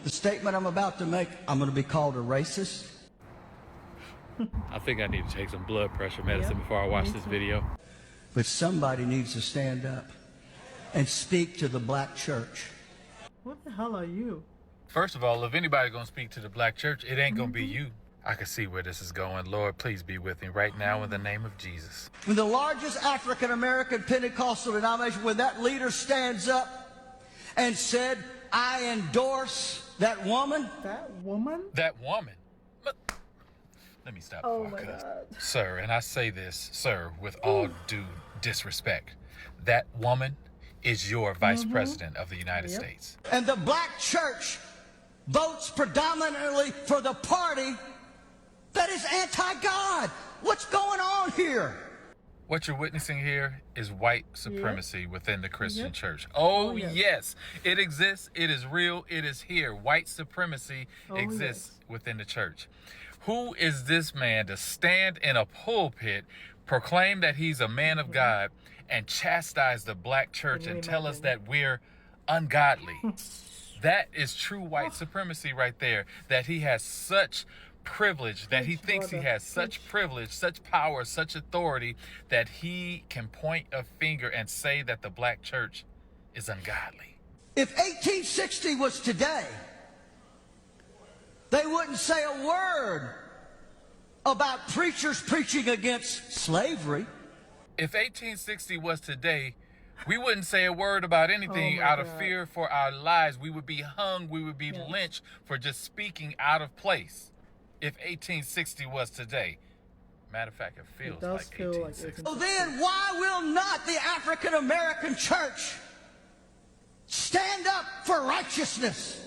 The statement I'm about to make, I'm going to be called a racist. I think I need to take some blood pressure medicine before I watch this video. But somebody needs to stand up and speak to the black church. What the hell are you? First of all, if anybody's going to speak to the black church, it ain't going to be you. I can see where this is going. Lord, please be with me right now in the name of Jesus. When the largest African-American Pentecostal denomination, when that leader stands up and said, I endorse that woman. That woman? That woman? Let me stop. Oh my God. Sir, and I say this, sir, with all due disrespect, that woman is your vice president of the United States. And the black church votes predominantly for the party that is anti-God. What's going on here? What you're witnessing here is white supremacy within the Christian church. Oh, yes, it exists. It is real. It is here. White supremacy exists within the church. Who is this man to stand in a pulpit, proclaim that he's a man of God, and chastise the black church and tell us that we're ungodly? That is true white supremacy right there, that he has such privilege, that he thinks he has such privilege, such power, such authority, that he can point a finger and say that the black church is ungodly. If 1860 was today, they wouldn't say a word about preachers preaching against slavery. If 1860 was today, we wouldn't say a word about anything out of fear for our lives. We would be hung, we would be lynched for just speaking out of place. If 1860 was today. Matter of fact, it feels like 1860. So then why will not the African American church stand up for righteousness?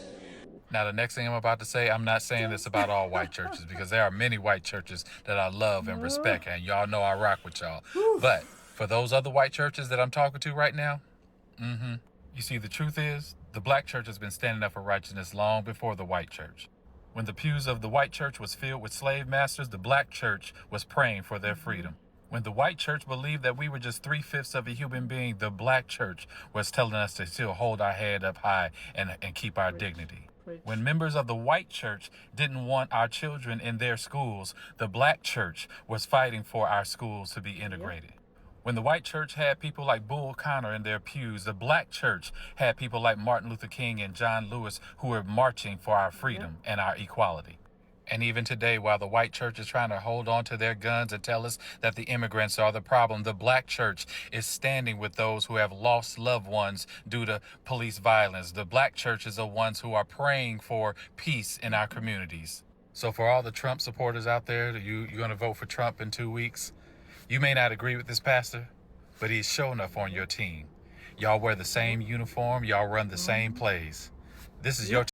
Now, the next thing I'm about to say, I'm not saying this about all white churches, because there are many white churches that I love and respect, and y'all know I rock with y'all. But for those other white churches that I'm talking to right now, you see, the truth is, the black church has been standing up for righteousness long before the white church. When the pews of the white church was filled with slave masters, the black church was praying for their freedom. When the white church believed that we were just 3/5 of a human being, the black church was telling us to still hold our head up high and keep our dignity. When members of the white church didn't want our children in their schools, the black church was fighting for our schools to be integrated. When the white church had people like Bull Connor in their pews, the black church had people like Martin Luther King and John Lewis who were marching for our freedom and our equality. And even today, while the white church is trying to hold on to their guns and tell us that the immigrants are the problem, the black church is standing with those who have lost loved ones due to police violence. The black church is the ones who are praying for peace in our communities. So for all the Trump supporters out there, you're going to vote for Trump in 2 weeks. You may not agree with this pastor, but he's sure enough on your team. Y'all wear the same uniform. Y'all run the same plays. This is your